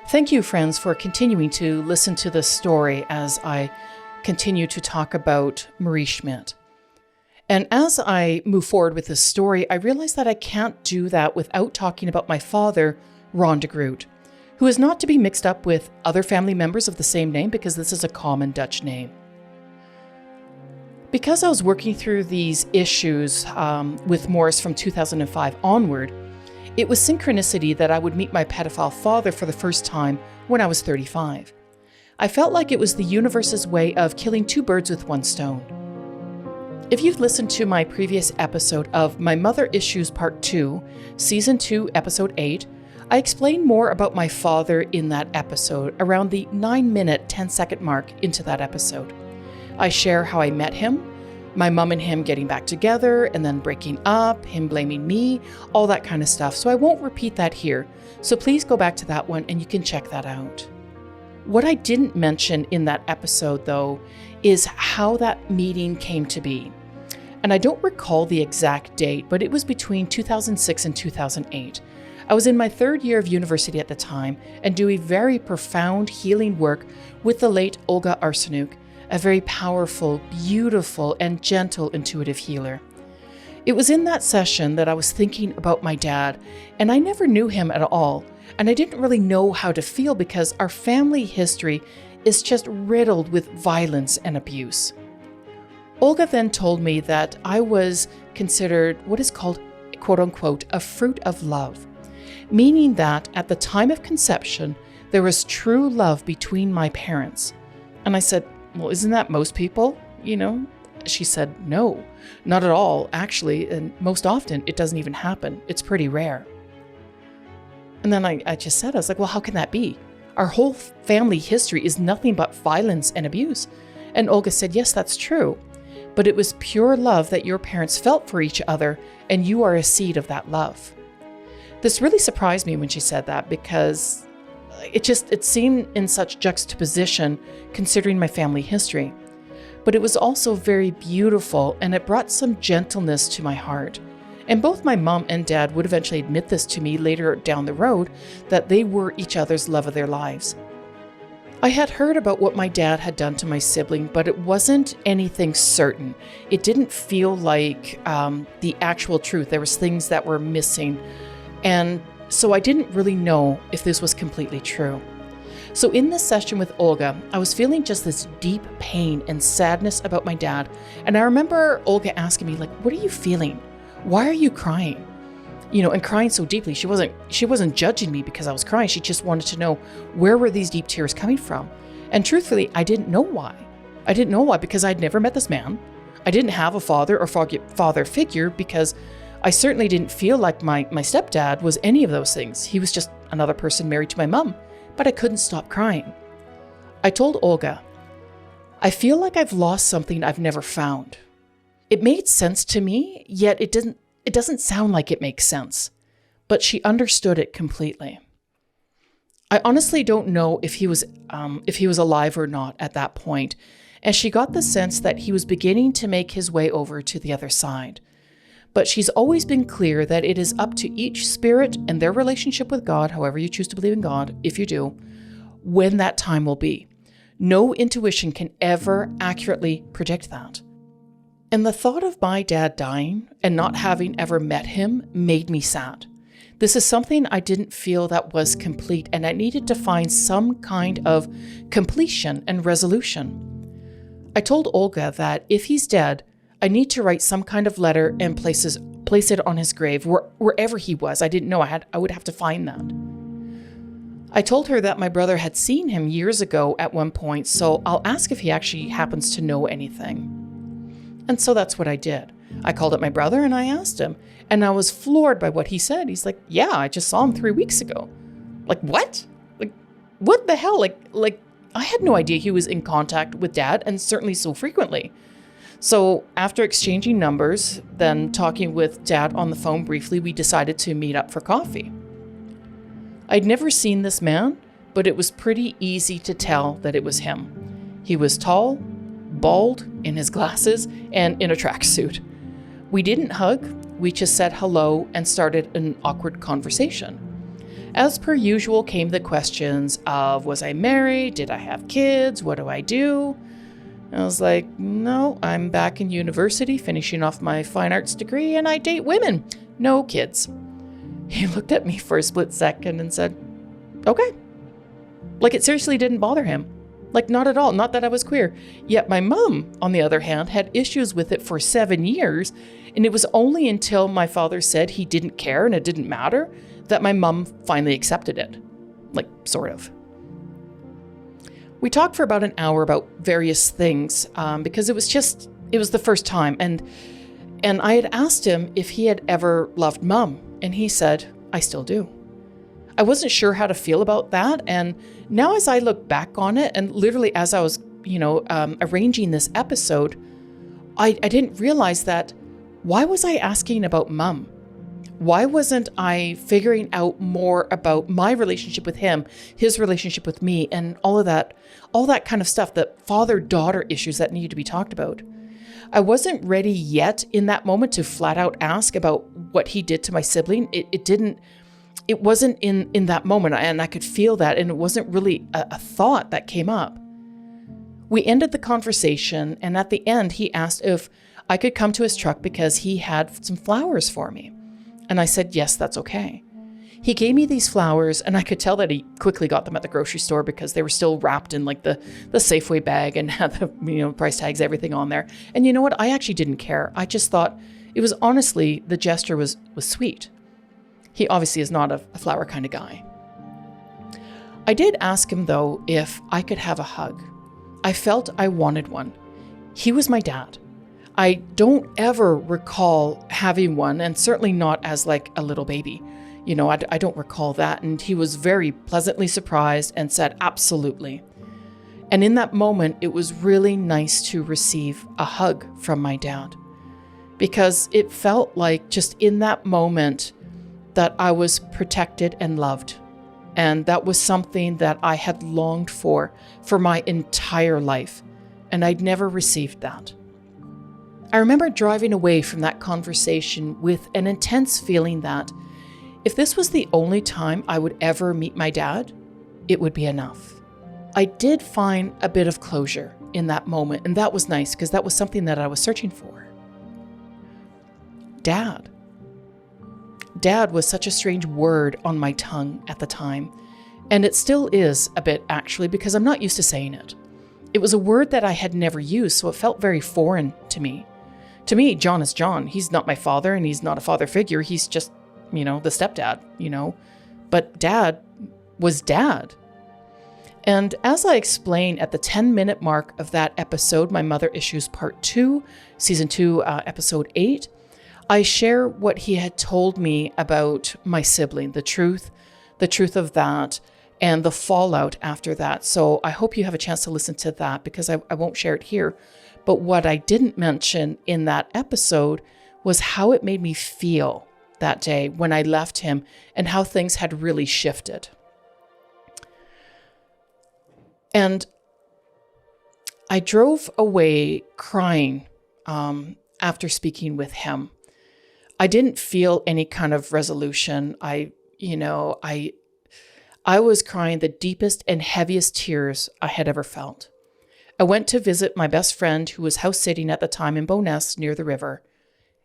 Thank you, friends, for continuing to listen to this story as I continue to talk about Marie Schmidt. And as I move forward with this story, I realize that I can't do that without talking about my father, Ron de Groot, who is not to be mixed up with other family members of the same name because this is a common Dutch name. Because I was working through these issues with Morris from 2005 onward, it was synchronicity that I would meet my pedophile father for the first time when I was 35. I felt like it was the universe's way of killing two birds with one stone. If you've listened to my previous episode of My Mother Issues Part 2, Season 2, Episode 8, I explain more about my father in that episode around the 9-minute, 10-second mark into that episode. I share how I met him, my mom and him getting back together and then breaking up, him blaming me, all that kind of stuff. So I won't repeat that here. So please go back to that one and you can check that out. What I didn't mention in that episode, though, is how that meeting came to be. And I don't recall the exact date, but it was between 2006 and 2008. I was in my third year of university at the time and doing very profound healing work with the late Olga Arsenuk, a very powerful, beautiful, and gentle intuitive healer. It was in that session that I was thinking about my dad, and I never knew him at all, and I didn't really know how to feel because our family history is just riddled with violence and abuse. Olga then told me that I was considered what is called, quote-unquote, a fruit of love, meaning that at the time of conception, there was true love between my parents. And I said, well, isn't that most people, She said, no, not at all, actually, and most often it doesn't even happen. It's pretty rare. And then I just said, I was like, well, how can that be? Our whole family history is nothing but violence and abuse. And Olga said, yes, that's true, but it was pure love that your parents felt for each other, and you are a seed of that love. This really surprised me when she said that because it seemed in such juxtaposition considering my family history. But it was also very beautiful and it brought some gentleness to my heart. And both my mom and dad would eventually admit this to me later down the road, that they were each other's love of their lives. I had heard about what my dad had done to my sibling, but it wasn't anything certain. It didn't feel like the actual truth. There was things that were missing. And so I didn't really know if this was completely true. So in this session with Olga, I was feeling just this deep pain and sadness about my dad. And I remember Olga asking me, like, what are you feeling? Why are you crying? And crying so deeply. She wasn't judging me because I was crying. She just wanted to know, where were these deep tears coming from? And truthfully, I didn't know why. I didn't know why because I'd never met this man. I didn't have a father or father figure because I certainly didn't feel like my stepdad was any of those things. He was just another person married to my mom, but I couldn't stop crying. I told Olga, I feel like I've lost something I've never found. It made sense to me, yet it doesn't sound like it makes sense, but she understood it completely. I honestly don't know if he was alive or not at that point, and she got the sense that he was beginning to make his way over to the other side. But she's always been clear that it is up to each spirit and their relationship with God, however you choose to believe in God, if you do, when that time will be. No intuition can ever accurately predict that. And the thought of my dad dying and not having ever met him made me sad. This is something I didn't feel that was complete, and I needed to find some kind of completion and resolution. I told Olga that if he's dead, I need to write some kind of letter and place it on his grave, wherever he was. I didn't know. I would have to find that. I told her that my brother had seen him years ago at one point, so I'll ask if he actually happens to know anything. And so that's what I did. I called up my brother and I asked him, and I was floored by what he said. He's like, yeah, I just saw him 3 weeks ago. Like, what? Like, what the hell? Like, I had no idea he was in contact with Dad, and certainly so frequently. So after exchanging numbers, then talking with Dad on the phone briefly, we decided to meet up for coffee. I'd never seen this man, but it was pretty easy to tell that it was him. He was tall, bald, in his glasses, and in a tracksuit. We didn't hug, we just said hello and started an awkward conversation. As per usual came the questions of, was I married? Did I have kids? What do I do? I was like, no, I'm back in university finishing off my fine arts degree and I date women. No kids. He looked at me for a split second and said, okay. Like it seriously didn't bother him. Like not at all, not that I was queer. Yet my mom, on the other hand, had issues with it for 7 years. And it was only until my father said he didn't care and it didn't matter that my mom finally accepted it. Like, sort of. We talked for about an hour about various things because it was the first time. And I had asked him if he had ever loved mom. And he said, I still do. I wasn't sure how to feel about that. And now as I look back on it, and literally as I was, arranging this episode, I didn't realize that, why was I asking about mom? Why wasn't I figuring out more about my relationship with him, his relationship with me, and all that kind of stuff, the father-daughter issues that need to be talked about? I wasn't ready yet in that moment to flat out ask about what he did to my sibling. It wasn't in that moment, and I could feel that, and it wasn't really a thought that came up. We ended the conversation, and at the end, he asked if I could come to his truck because he had some flowers for me. And I said, yes, that's okay. He gave me these flowers, and I could tell that he quickly got them at the grocery store because they were still wrapped in like the Safeway bag and had the price tags, everything on there. And you know what? I actually didn't care. I just thought it was honestly, the gesture was sweet. He obviously is not a flower kind of guy. I did ask him though if I could have a hug. I felt I wanted one. He was my dad. I don't ever recall having one, and certainly not as like a little baby. I don't recall that. And he was very pleasantly surprised and said, absolutely. And in that moment, it was really nice to receive a hug from my dad, because it felt like just in that moment that I was protected and loved. And that was something that I had longed for my entire life. And I'd never received that. I remember driving away from that conversation with an intense feeling that if this was the only time I would ever meet my dad, it would be enough. I did find a bit of closure in that moment, and that was nice because that was something that I was searching for. Dad. Dad was such a strange word on my tongue at the time, and it still is a bit actually because I'm not used to saying it. It was a word that I had never used, so it felt very foreign to me. To me, John is John. He's not my father, and he's not a father figure. He's just, the stepdad, But dad was dad. And as I explained at the 10-minute mark of that episode, My Mother Issues Part 2, Season 2, Episode 8, I share what he had told me about my sibling, the truth of that, and the fallout after that. So I hope you have a chance to listen to that because I won't share it here. But what I didn't mention in that episode was how it made me feel that day when I left him and how things had really shifted. And I drove away crying after speaking with him. I didn't feel any kind of resolution. I was crying the deepest and heaviest tears I had ever felt. I went to visit my best friend who was house sitting at the time in Bowness near the river,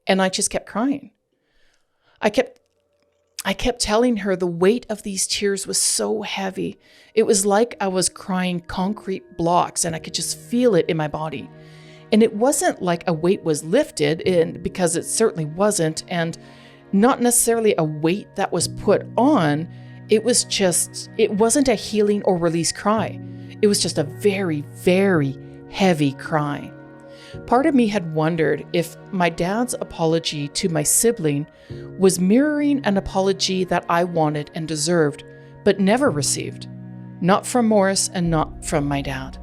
and I just kept crying. I kept telling her the weight of these tears was so heavy. It was like I was crying concrete blocks and I could just feel it in my body. And it wasn't like a weight was lifted, because it certainly wasn't, and not necessarily a weight that was put on. It wasn't a healing or release cry. It was just a very, very heavy cry. Part of me had wondered if my dad's apology to my sibling was mirroring an apology that I wanted and deserved, but never received. Not from Morris and not from my dad.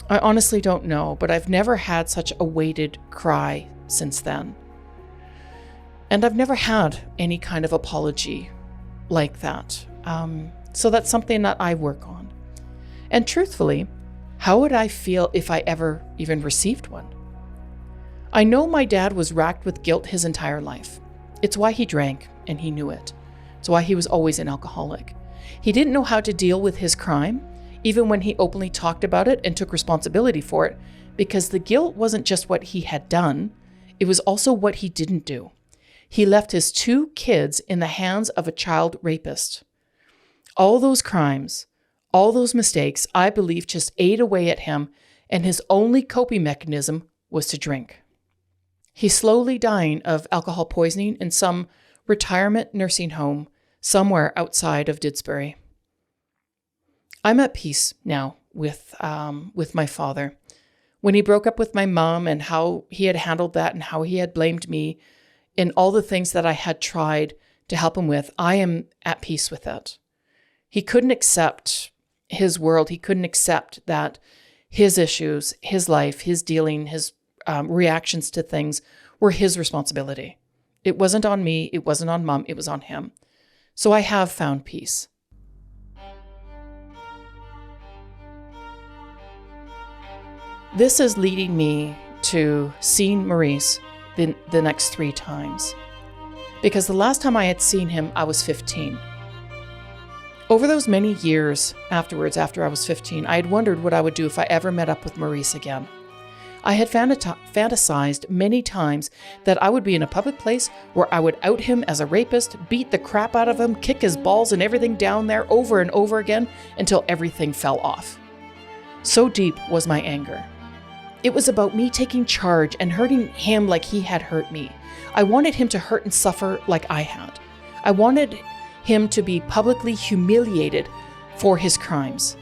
I honestly don't know, but I've never had such a weighted cry since then. And I've never had any kind of apology like that. So that's something that I work on. And truthfully, how would I feel if I ever even received one? I know my dad was racked with guilt his entire life. It's why he drank, and he knew it. It's why he was always an alcoholic. He didn't know how to deal with his crime, even when he openly talked about it and took responsibility for it, because the guilt wasn't just what he had done, it was also what he didn't do. He left his 2 kids in the hands of a child rapist. All those crimes, all those mistakes, I believe, just ate away at him, and his only coping mechanism was to drink. He's slowly dying of alcohol poisoning in some retirement nursing home somewhere outside of Didsbury. I'm at peace now with my father. When he broke up with my mom and how he had handled that and how he had blamed me in all the things that I had tried to help him with, I am at peace with it. He couldn't accept his world. He couldn't accept that his issues, his life, his dealing, his reactions to things were his responsibility. It wasn't on me. It wasn't on mom. It was on him. So I have found peace. This is leading me to seeing Maurice the next 3 times. Because the last time I had seen him, I was 15. Over those many years afterwards, after I was 15, I had wondered what I would do if I ever met up with Maurice again. I had fantasized many times that I would be in a public place where I would out him as a rapist, beat the crap out of him, kick his balls and everything down there over and over again until everything fell off. So deep was my anger. It was about me taking charge and hurting him like he had hurt me. I wanted him to hurt and suffer like I had. I wanted him to be publicly humiliated for his crimes.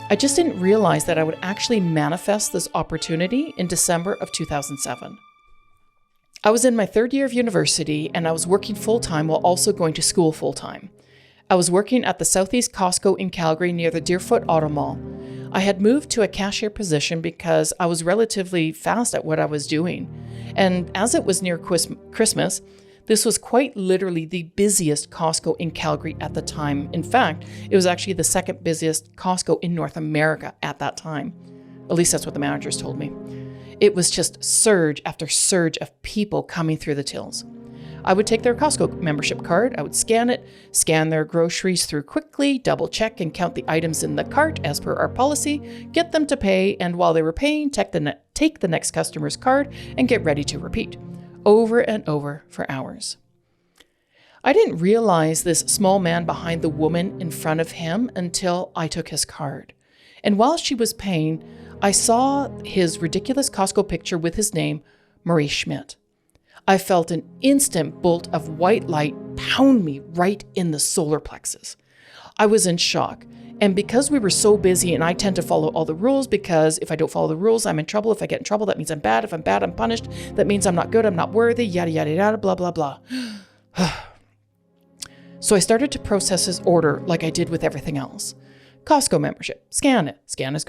I just didn't realize that I would actually manifest this opportunity in December of 2007. I was in my 3rd year of university and I was working full-time while also going to school full-time. I was working at the Southeast Costco in Calgary near the Deerfoot Auto Mall. I had moved to a cashier position because I was relatively fast at what I was doing. And as it was near Christmas, this was quite literally the busiest Costco in Calgary at the time. In fact, it was actually the 2nd busiest Costco in North America at that time. At least that's what the managers told me. It was just surge after surge of people coming through the tills. I would take their Costco membership card, I would scan it, scan their groceries through quickly, double check and count the items in the cart as per our policy, get them to pay, and while they were paying, take the next customer's card and get ready to repeat, over and over for hours. I didn't realize this small man behind the woman in front of him until I took his card. And while she was paying, I saw his ridiculous Costco picture with his name, Maurice Schmidt. I felt an instant bolt of white light pound me right in the solar plexus. I was in shock. And because we were so busy, and I tend to follow all the rules, because if I don't follow the rules, I'm in trouble. If I get in trouble, that means I'm bad. If I'm bad, I'm punished. That means I'm not good. I'm not worthy, yada, yada, yada, blah, blah, blah. So I started to process his order like I did with everything else. Costco membership, scan it. Scan his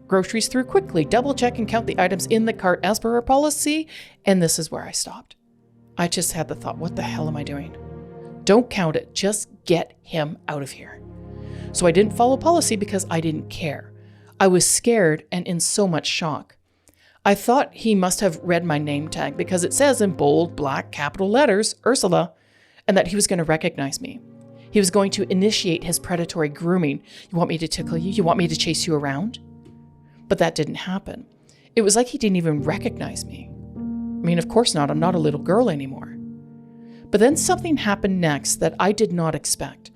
groceries through quickly. Double check and count the items in the cart as per our policy. And this is where I stopped. I just had the thought, what the hell am I doing? Don't count it. Just get him out of here. So I didn't follow policy because I didn't care. I was scared and in so much shock. I thought he must have read my name tag because it says in bold, black, capital letters, Ursula, and that he was going to recognize me. He was going to initiate his predatory grooming. You want me to tickle you? You want me to chase you around? But that didn't happen. It was like he didn't even recognize me. I mean, of course not. I'm not a little girl anymore. But then something happened next that I did not expect.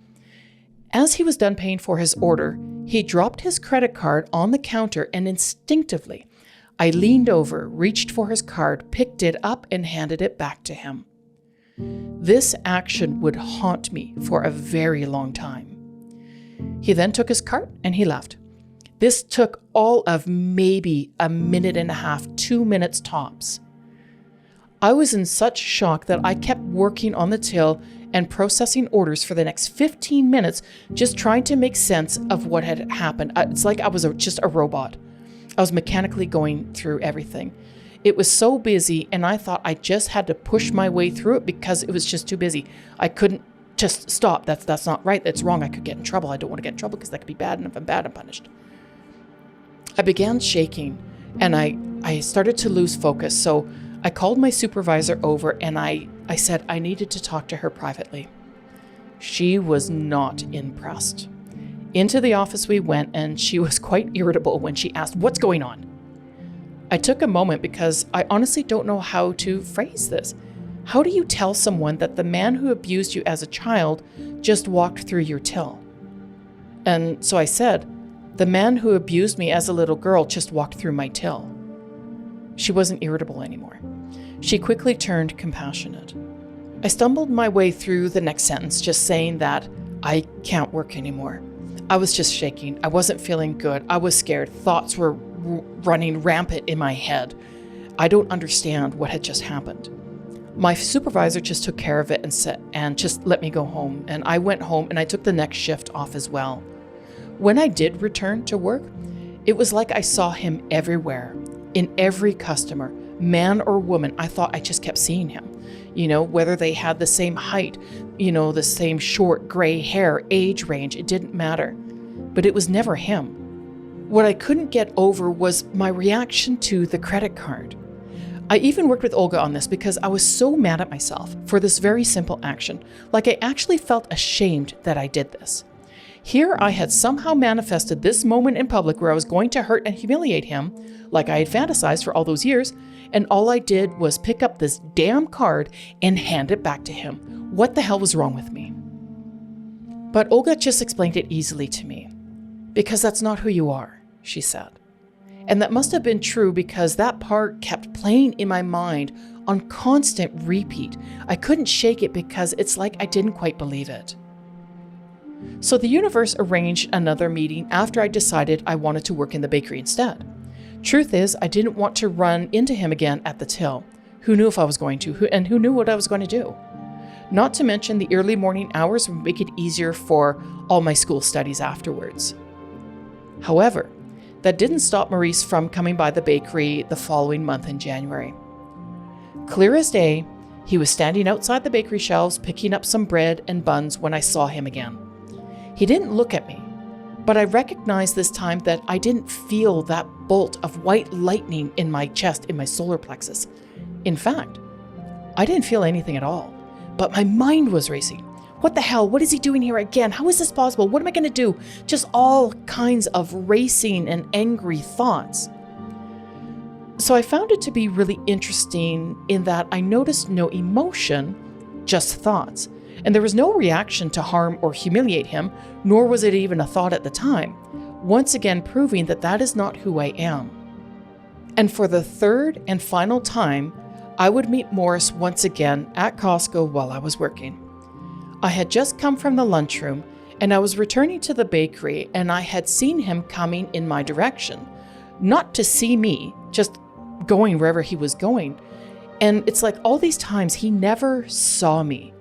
As he was done paying for his order, he dropped his credit card on the counter, and instinctively, I leaned over, reached for his card, picked it up, and handed it back to him. This action would haunt me for a very long time. He then took his cart and he left. This took all of maybe a minute and a half, 2 minutes tops. I was in such shock that I kept working on the till and processing orders for the next 15 minutes, just trying to make sense of what had happened. It's like I was just a robot. I was mechanically going through everything. It was so busy, and I thought I just had to push my way through it because it was just too busy. I couldn't just stop. That's not right. That's wrong. I could get in trouble. I don't want to get in trouble because that could be bad, and if I'm bad, I'm punished. I began shaking, and I started to lose focus, so I called my supervisor over and I said I needed to talk to her privately. She was not impressed. Into the office we went, and she was quite irritable when she asked, "What's going on?" I took a moment because I honestly don't know how to phrase this. How do you tell someone that the man who abused you as a child just walked through your till? And so I said, "The man who abused me as a little girl just walked through my till." She wasn't irritable anymore. She quickly turned compassionate. I stumbled my way through the next sentence, just saying that I can't work anymore. I was just shaking. I wasn't feeling good. I was scared. Thoughts were running rampant in my head. I don't understand what had just happened. My supervisor just took care of it and just let me go home. And I went home and I took the next shift off as well. When I did return to work, it was like I saw him everywhere, in every customer, man or woman. I thought I just kept seeing him. Whether they had the same height, the same short gray hair, age range, it didn't matter. But it was never him. What I couldn't get over was my reaction to the credit card. I even worked with Olga on this because I was so mad at myself for this very simple action. Like I actually felt ashamed that I did this. Here I had somehow manifested this moment in public where I was going to hurt and humiliate him, like I had fantasized for all those years, and all I did was pick up this damn card and hand it back to him. What the hell was wrong with me? But Olga just explained it easily to me. "Because that's not who you are," she said. And that must have been true because that part kept playing in my mind on constant repeat. I couldn't shake it because it's like I didn't quite believe it. So the universe arranged another meeting after I decided I wanted to work in the bakery instead. Truth is, I didn't want to run into him again at the till. Who knew if I was going to, and who knew what I was going to do? Not to mention the early morning hours would make it easier for all my school studies afterwards. However, that didn't stop Maurice from coming by the bakery the following month in January. Clear as day, he was standing outside the bakery shelves picking up some bread and buns when I saw him again. He didn't look at me, but I recognized this time that I didn't feel that bolt of white lightning in my chest, in my solar plexus. In fact, I didn't feel anything at all, but my mind was racing. What the hell? What is he doing here again? How is this possible? What am I going to do? Just all kinds of racing and angry thoughts. So I found it to be really interesting in that I noticed no emotion, just thoughts. And there was no reaction to harm or humiliate him, nor was it even a thought at the time, once again proving that that is not who I am. And for the third and final time, I would meet Morris once again at Costco while I was working. I had just come from the lunchroom and I was returning to the bakery and I had seen him coming in my direction, not to see me, just going wherever he was going. And it's like all these times he never saw me.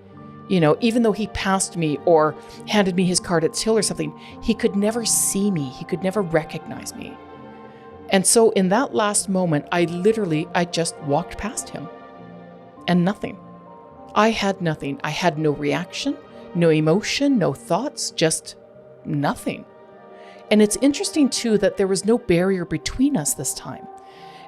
Even though he passed me or handed me his card at till or something, he could never see me. He could never recognize me. And so in that last moment, I just walked past him and nothing. I had nothing. I had no reaction, no emotion, no thoughts, just nothing. And it's interesting too that there was no barrier between us this time.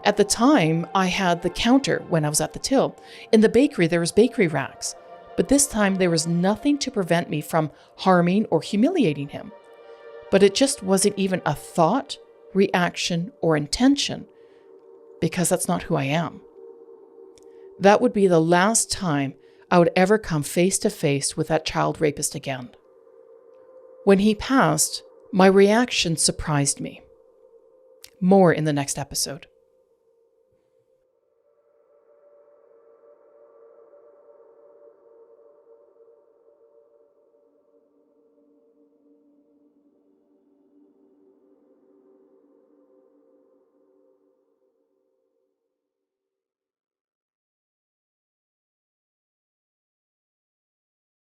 At the time, I had the counter when I was at the till. In the bakery, there was bakery racks. But this time there was nothing to prevent me from harming or humiliating him. But it just wasn't even a thought, reaction, or intention, because that's not who I am. That would be the last time I would ever come face to face with that child rapist again. When he passed, my reaction surprised me. More in the next episode.